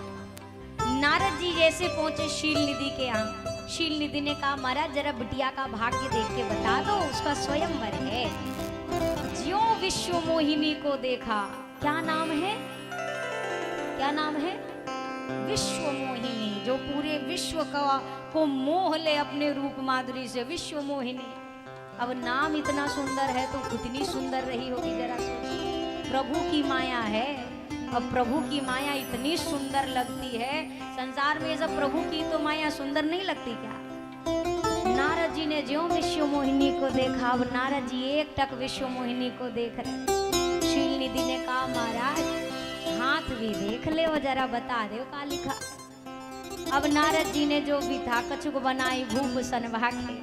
Speaker 1: नारद जी जैसे पहुंचे शील निधि के यहाँ, शील निधि ने कहा महाराज जरा बिटिया का भाग्य देख के बता दो, उसका स्वयंवर है। ज्यों विश्व मोहिनी को देखा, क्या नाम है, क्या नाम है, विश्व मोहिनी, जो पूरे विश्व को मोह ले अपने रूप माधुरी से, विश्व मोहिनी। अब नाम इतना सुंदर है तो कितनी सुंदर रही होगी जरा सोचिए, प्रभु की माया है। अब प्रभु की माया इतनी सुंदर लगती है, संसार में सब प्रभु की तो माया सुंदर नहीं लगती क्या। नारद जी ने ज्यों विश्व मोहिनी को देखा, अब नारद जी एक टक विश्व मोहिनी को देख रहे। शील निधि ने कहा महाराज हाथ भी देख ले और जरा बता दो का लिखा। अब नारद जी ने जो भी था कछुक बनाई भूप सनभागे।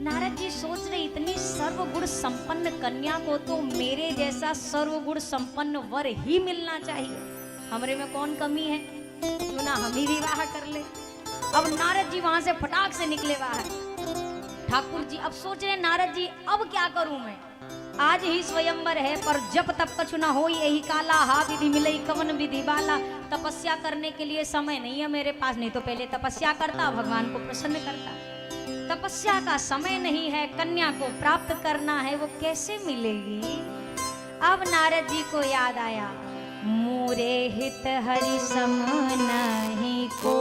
Speaker 1: नारद जी सोच रहे इतनी सर्वगुण संपन्न कन्या को तो मेरे जैसा सर्वगुण संपन्न वर ही मिलना चाहिए, हमरे में कौन कमी है, क्यों ना हम ही विवाह कर ले। अब नारद जी वहां से फटाक से निकले बाहर। ठाकुर जी अब सोच रहे नारद जी अब क्या करूं मैं, आज ही स्वयंवर है पर जब तब कछु ना हो यही काला, हा विधि मिलई कवन विधि बाला। तपस्या करने के लिए समय नहीं है मेरे पास, नहीं तो पहले तपस्या करता, भगवान को प्रसन्न करता। तपस्या का समय नहीं है, कन्या को प्राप्त करना है, वो कैसे मिलेगी। अब नारद जी को याद आया, मोरे हित हरि सम नहीं को,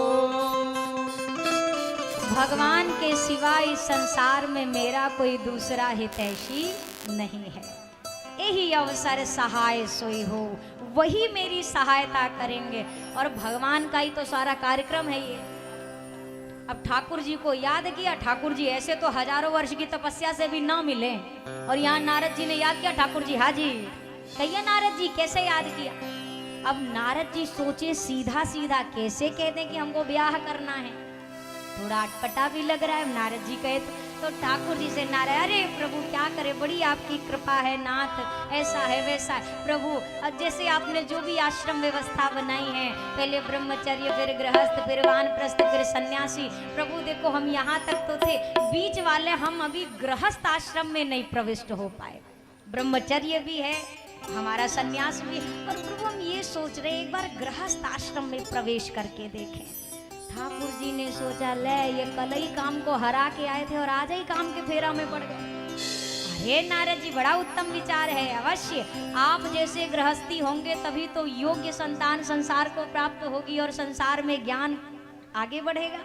Speaker 1: भगवान के सिवा इस संसार में मेरा कोई दूसरा हितैषी नहीं है। यही अवसर सहाय सोई हो, वही मेरी सहायता करेंगे, और भगवान का ही तो सारा कार्यक्रम है ये। अब ठाकुर जी को याद किया, ठाकुर जी ऐसे तो हजारों वर्ष की तपस्या से भी ना मिले, और यहाँ नारद जी ने याद किया। ठाकुर जी हाँ जी कहिए नारद जी कैसे याद किया। अब नारद जी सोचे सीधा सीधा कैसे कह दें कि हमको ब्याह करना है, थोड़ा अटपटा भी लग रहा है। नारद जी कहे तो ठाकुर जी से नारायण, अरे प्रभु क्या करे, बड़ी आपकी कृपा है नाथ, ऐसा है वैसा है प्रभु। अब जैसे आपने जो भी आश्रम व्यवस्था बनाई है, पहले ब्रह्मचर्य फिर गृहस्थ फिर वानप्रस्थ फिर सन्यासी, प्रभु देखो हम यहाँ तक तो थे, बीच वाले हम अभी गृहस्थ आश्रम में नहीं प्रविष्ट हो पाए, ब्रह्मचर्य भी है हमारा सन्यास भी, और प्रभु हम ये सोच रहे एक बार गृहस्थ आश्रम में प्रवेश करके देखें। ठाकुर जी ने सोचा ले ये कल ही काम को हरा के आए थे और आज ही काम के फेरा में पड़ गए। अरे नारद जी बड़ा उत्तम विचार है, अवश्य आप जैसे गृहस्थी होंगे तभी तो योग्य संतान संसार को प्राप्त होगी और संसार में ज्ञान आगे बढ़ेगा,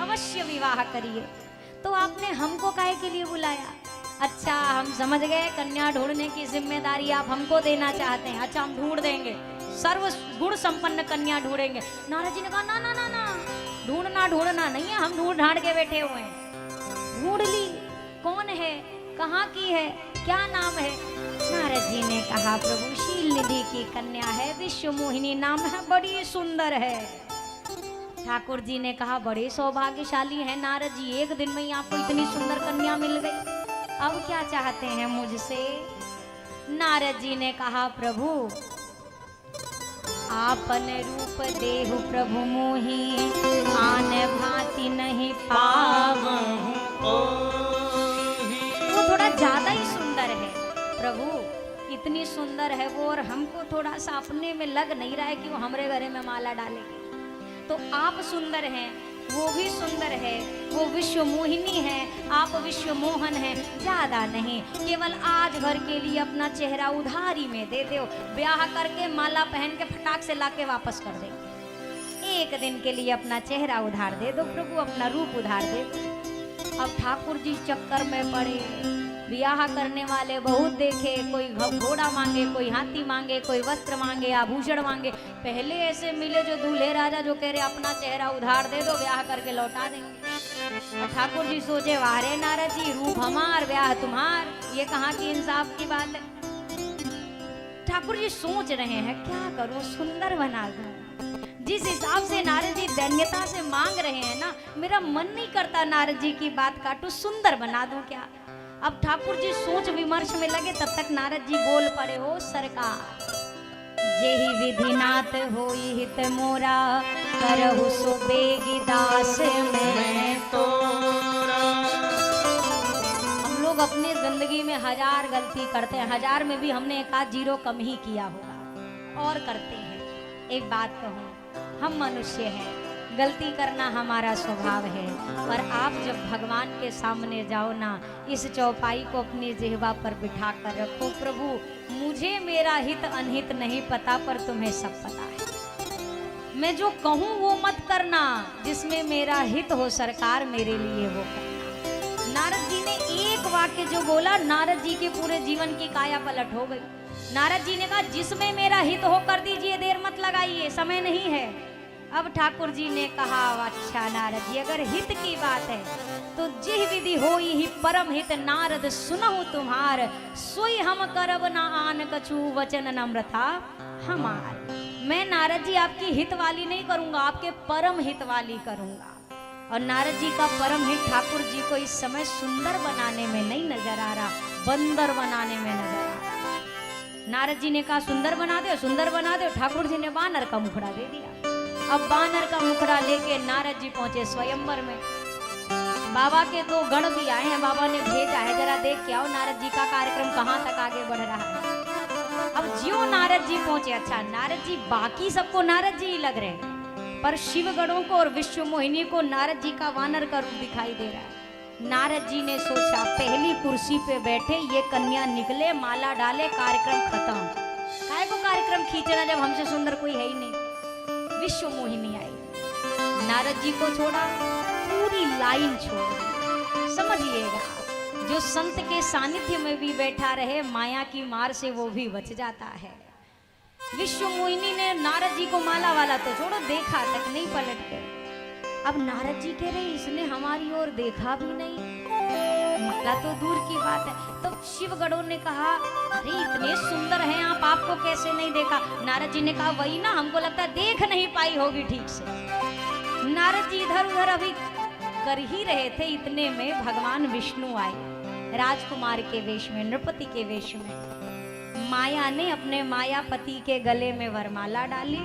Speaker 1: अवश्य विवाह करिए। तो आपने हमको काहे के लिए बुलाया। अच्छा हम समझ गए कन्या ढूंढने की जिम्मेदारी आप हमको देना चाहते हैं, अच्छा हम ढूंढ देंगे, सर्व गुण संपन्न कन्या ढूंढेंगे। नारद जी ने कहा ना ना ना ना, ढूंढना नहीं है, हम ढूंढ ढांड के बैठे हुए हैं। ढूंढ ली, कौन है, कहाँ की है, क्या नाम है। नारद जी ने कहा प्रभु शील निधि की कन्या है, विश्व मोहिनी नाम है, बड़ी सुंदर है। ठाकुर जी ने कहा बड़े सौभाग्यशाली है नारद जी, एक दिन में ही आपको इतनी सुंदर कन्या मिल गई, अब क्या चाहते हैं मुझसे। नारद जी ने कहा प्रभु आपन रूप देहु प्रभु मोहि, आन भांति नहीं पावहु। वो थोड़ा ज्यादा ही सुंदर है प्रभु, इतनी सुंदर है वो, और हमको थोड़ा सा अपने में लग नहीं रहा है कि वो हमारे घरे में माला डालेगी। तो आप सुंदर हैं, वो भी सुंदर है, वो विश्व मोहिनी है, आप विश्व मोहन हैं, ज्यादा नहीं, केवल आज भर के लिए अपना चेहरा उधारी में दे दो, ब्याह करके माला पहन के फटाक से लाके वापस कर देंगे। एक दिन के लिए अपना चेहरा उधार दे दो प्रभु, अपना रूप उधार दे दो। अब ठाकुर जी चक्कर में पड़े, ब्याह करने वाले बहुत देखे, कोई घोड़ा मांगे, कोई हाथी मांगे, कोई वस्त्र मांगे, आभूषण मांगे। पहले ऐसे मिले जो दूल्हे राजा जो कह रहे अपना चेहरा उधार दे दो, ब्याह करके लौटा देंगे। ठाकुर जी सोचे वारे नारद जी, रूप हमार ब्याह तुम्हार, ये कहाँ की इंसाफ की बात है। ठाकुर जी सोच रहे हैं क्या करूं, सुंदर बना दूं। जिस हिसाब से नारद जी दैन्यता से मांग रहे हैं ना, मेरा मन नहीं करता नारद जी की बात काटूं, सुंदर बना दूं क्या। अब ठाकुर जी सोच विमर्श में लगे, तब तक नारद जी बोल पड़े, हो सरकार जेहि विधिनाथ होई हित मोरा, करहु सो बेगी दास में तोरा। हम लोग लोग अपने जिंदगी में 1000 गलती करते हैं, 1000 में भी हमने एक आध जीरो कम ही किया होगा और करते हैं। एक बात कहूँ, हम मनुष्य हैं, गलती करना हमारा स्वभाव है। पर आप जब भगवान के सामने जाओ ना, इस चौपाई को अपनी जिह्वा पर बिठा कर रखो, प्रभु मुझे मेरा हित अनहित नहीं पता पर तुम्हें सब पता है। मैं जो कहूँ वो मत करना, जिसमें मेरा हित हो सरकार मेरे लिए वो करना। नारद जी ने एक वाक्य जो बोला, नारद जी के पूरे जीवन की काया पलट हो गई। नारद जी ने कहा जिसमें मेरा हित हो कर दीजिए, देर मत लगाइए, समय नहीं है। अब ठाकुर जी ने कहा अच्छा नारद जी, अगर हित की बात है तो जिह विधि होई ही परम हित, नारद सुनहु तुम्हार, सोई हम करब ना आन कछु, वचन नम्रता हमार। मैं नारद जी आपकी हित वाली नहीं करूंगा, आपके परम हित वाली करूंगा। और नारद जी का परम हित ठाकुर जी को इस समय सुंदर बनाने में नहीं नजर आ रहा, बंदर बनाने में नजर आ रहा। नारद जी ने कहा सुंदर बना दो, सुंदर बना दो। ठाकुर जी ने बानर का मुखड़ा दे दिया। अब बानर का मुखड़ा लेके नारद जी पहुंचे स्वयंवर में। बाबा के 2 गण भी आए हैं, बाबा ने भेजा है जरा देख के आओ नारद जी का कार्यक्रम कहाँ तक आगे बढ़ रहा है। अब जियो नारद जी पहुंचे, अच्छा नारद जी बाकी सबको नारद जी ही लग रहे हैं, पर शिव गणों को और विश्व मोहिनी को नारद जी का वानर का रूप दिखाई दे रहा है। नारद जी ने सोचा पहली कुर्सी पे बैठे ये कन्या निकले, माला डाले, कार्यक्रम खत्म। काय को कार्यक्रम खींचना जब हमसे सुंदर कोई है ही नहीं। विश्व मोहिनी आई, नारद जी को छोड़ा, पूरी लाइन छोड़ दी। समझिएगा, जो संत के सानिध्य में भी बैठा रहे, माया की मार से वो भी बच जाता है। विश्व मोहिनी ने नारद जी को माला वाला तो छोड़ो, देखा तक नहीं, पलट गए। अब नारद जी कह रहे इसने हमारी ओर देखा भी नहीं, माला तो दूर की बात है। तो शिवगणों ने कहा अरे इतने सुंदर हैं आप, आपको कैसे नहीं देखा। नारद जी ने कहा वही ना, हमको लगता देख नहीं पाई होगी ठीक से। नारद जी इधर उधर अभी कर ही रहे थे, इतने में भगवान विष्णु आए, राजकुमार के वेश में, नृपति के वेश में। माया ने अपने मायापति के गले में वरमाला डाली,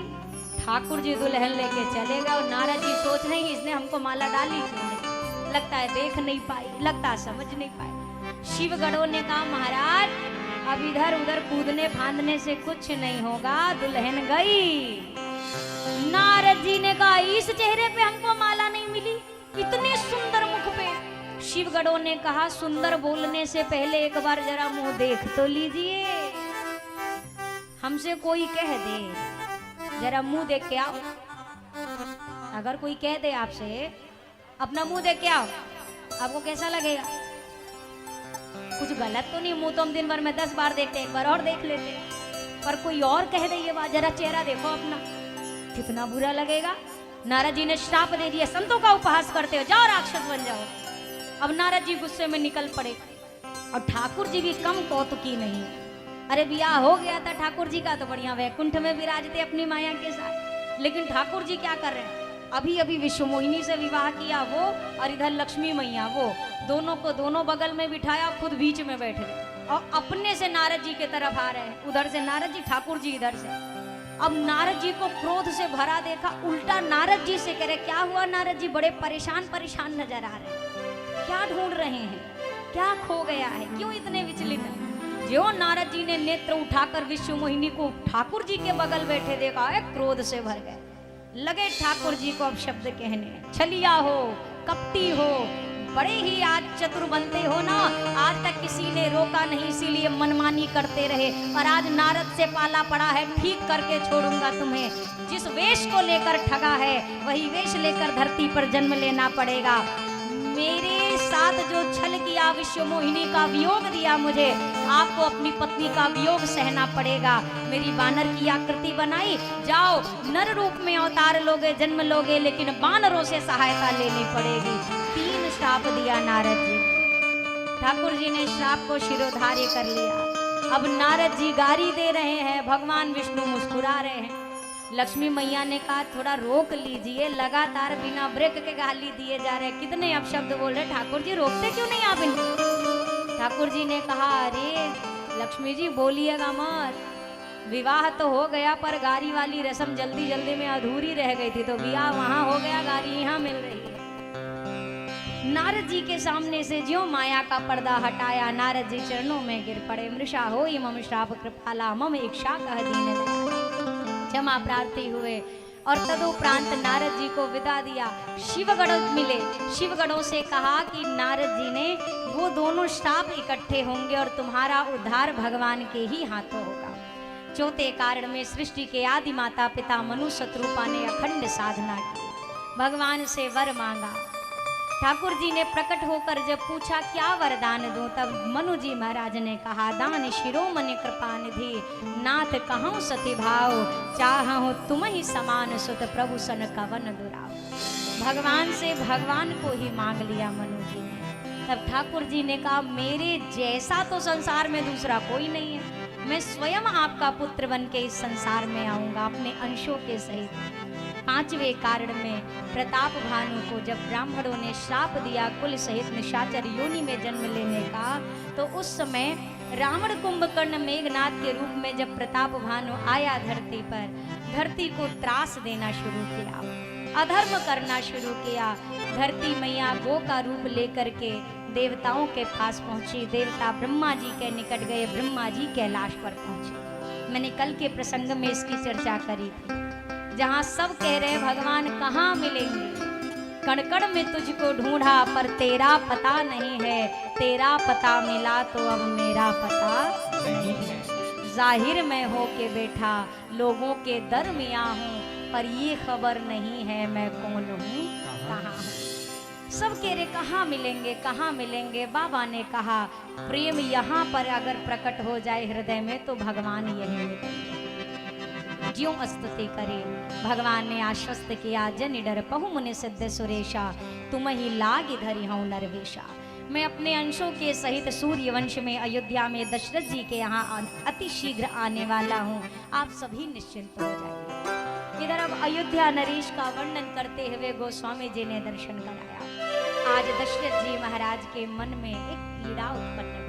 Speaker 1: ठाकुर जी दुल्हन लेके चले गए। और नारद जी सोच रहे हैं इसने हमको माला डाली क्यों नहीं, लगता है देख नहीं पाई, लगता है समझ नहीं पाई। शिवगणों ने कहा महाराज अब इधर उधर कूदने फांदने से कुछ नहीं होगा, दुल्हन गई। नारद जी ने कहा इस चेहरे पे हमको माला नहीं मिली, इतने सुंदर मुख पे। शिवगणों ने कहा सुंदर बोलने से पहले एक बार जरा मुंह देख तो लीजिए। हमसे कोई कह दे जरा मुंह देख के आओ, अगर कोई कह दे आपसे अपना मुंह देख के आओ, आपको कैसा लगेगा? कुछ गलत तो नहीं, मुंह तो हम दिन भर में 10 बार देखते हैं, एक बार और देख लेते हैं। पर कोई और कह दे ये बात, जरा चेहरा देखो अपना, कितना बुरा लगेगा। नारद जी ने श्राप दे दिया, संतों का उपहास करते हो, जाओ राक्षस बन जाओ। अब नारद जी गुस्से में निकल पड़े, और ठाकुर जी भी कम कौतुकी नहीं। अरे ब्याह हो गया था ठाकुर जी का तो बढ़िया वैकुंठ में विराजते अपनी माया के साथ, लेकिन ठाकुर जी क्या कर रहे हैं, अभी अभी विश्व मोहिनी से विवाह किया वो, और इधर लक्ष्मी मैया वो, दोनों को दोनों बगल में बिठाया, खुद बीच में बैठ गए और अपने से नारद जी के तरफ आ रहे हैं। उधर से नारद जी, ठाकुर जी इधर से। अब नारद जी को क्रोध से भरा देखा, उल्टा नारद जी से कह रहे क्या हुआ नारद जी, बड़े परेशान परेशान नजर आ रहे हैं, क्या ढूंढ रहे हैं, क्या खो गया है, क्यों इतने विचलित हैं? जो नारद जी ने नेत्र उठाकर विश्व मोहिनी को ठाकुर जी के बगल बैठे देखा है, क्रोध से भर गए, लगे ठाकुर जी को अब शब्द कहने, छलिया हो, कपटी हो, बड़े ही आज चतुर बनते हो ना, आज तक किसी ने रोका नहीं, इसीलिए मनमानी करते रहे, और आज नारद से पाला पड़ा है, ठीक करके छोड़ूंगा तुम्हें। जिस वेश को लेकर ठगा है वही वेश लेकर धरती पर जन्म लेना पड़ेगा। मेरे साथ जो छल किया, विश्व मोहिनी का वियोग दिया मुझे, आपको अपनी पत्नी का वियोग सहना पड़ेगा। मेरी बानर की आकृति बनाई, जाओ नर रूप में अवतार लोगे, जन्म लोगे, लेकिन बानरों से सहायता लेनी पड़ेगी। 3 श्राप दिया नारद जी, ठाकुर जी ने श्राप को शिरोधार्य कर लिया। अब नारद जी गारी दे रहे हैं, भगवान विष्णु मुस्कुरा रहे हैं। लक्ष्मी मैया ने कहा थोड़ा रोक लीजिए, लगातार बिना ब्रेक के गाली दिए जा रहे हैं, कितने अपशब्द बोल रहे, ठाकुर जी रोकते क्यों नहीं आप इनको? ठाकुर जी ने कहा अरे लक्ष्मी जी बोलिएगा मत, विवाह तो हो गया पर गारी वाली रस्म जल्दी जल्दी में अधूरी रह गई थी, तो विवाह वहां हो गया, गारी यहाँ मिल रही है। नारद जी के सामने से ज्यों माया का पर्दा हटाया, नारद जी चरणों में गिर पड़े। मृषा होई मम श्राप कृपाला, मम इच्छा कह दीन दयाला। क्षमा प्रार्थी हुए और तदुपरांत नारद जी को विदा दिया। शिवगण मिले, शिवगणों से कहा कि नारद जी ने वो दोनों श्राप इकट्ठे होंगे और तुम्हारा उद्धार भगवान के ही हाथों होगा। चौथे कारण में सृष्टि के आदि माता पिता मनु शत्रुपा ने अखंड साधना की, भगवान से वर मांगा। ठाकुर जी ने प्रकट होकर जब पूछा क्या वरदान दूं, तब मनु जी महाराज ने कहा दान शिरोमणि कृपा निधि, नाथ कहूँ सती भाव, चाहूँ तुम ही समान सुत प्रभु सन कवन दुराव। भगवान से भगवान को ही मांग लिया मनु जी ने। तब ठाकुर जी ने कहा मेरे जैसा तो संसार में दूसरा कोई नहीं है, मैं स्वयं आपका पुत्र बन के इस संसार में आऊंगा अपने अंशों के सहित। पांचवें कारण में प्रताप भानु को जब ब्राह्मणों ने श्राप दिया कुल सहित निशाचर योनि में जन्म लेने का, तो उस समय रावण कुंभकर्ण मेघनाथ के रूप में जब प्रताप भानु आया धरती पर, धरती को त्रास देना शुरू किया, अधर्म करना शुरू किया। धरती मैया गो का रूप लेकर के देवताओं के पास पहुंची। देवता ब्रह्मा जी के निकट गए, ब्रह्मा जी कैलाश पर पहुंचे। मैंने कल के प्रसंग में इसकी चर्चा करी थी, जहां सब कह रहे भगवान कहाँ मिलेंगे, कण कण में तुझको ढूंढा पर तेरा पता नहीं है, तेरा पता मिला तो अब मेरा पता नहीं है। जाहिर में हो के बैठा लोगों के दरमियां हूँ, पर ये खबर नहीं है मैं कौन हूँ कहाँ हूँ। सब कह रहे कहाँ मिलेंगे कहाँ मिलेंगे। बाबा ने कहा प्रेम यहाँ पर अगर प्रकट हो जाए हृदय में तो भगवान यही मिलेंगे। ज्यों स्तुति करे भगवान ने आश्वस्त किया, जनि डर पहु मुनि सिद्ध सुरेशा, तुम ही लाग धरि हूँ नरवेशा। मैं अपने अंशों के सहित सूर्य वंश में अयोध्या में दशरथ जी के यहाँ अति शीघ्र आने वाला हूँ, आप सभी निश्चिंत हो जाइए। इधर अब अयोध्या नरेश का वर्णन करते हुए गोस्वामी जी ने दर्शन कराया। आज दशरथ जी महाराज के मन में एक पीड़ा उत्पन्न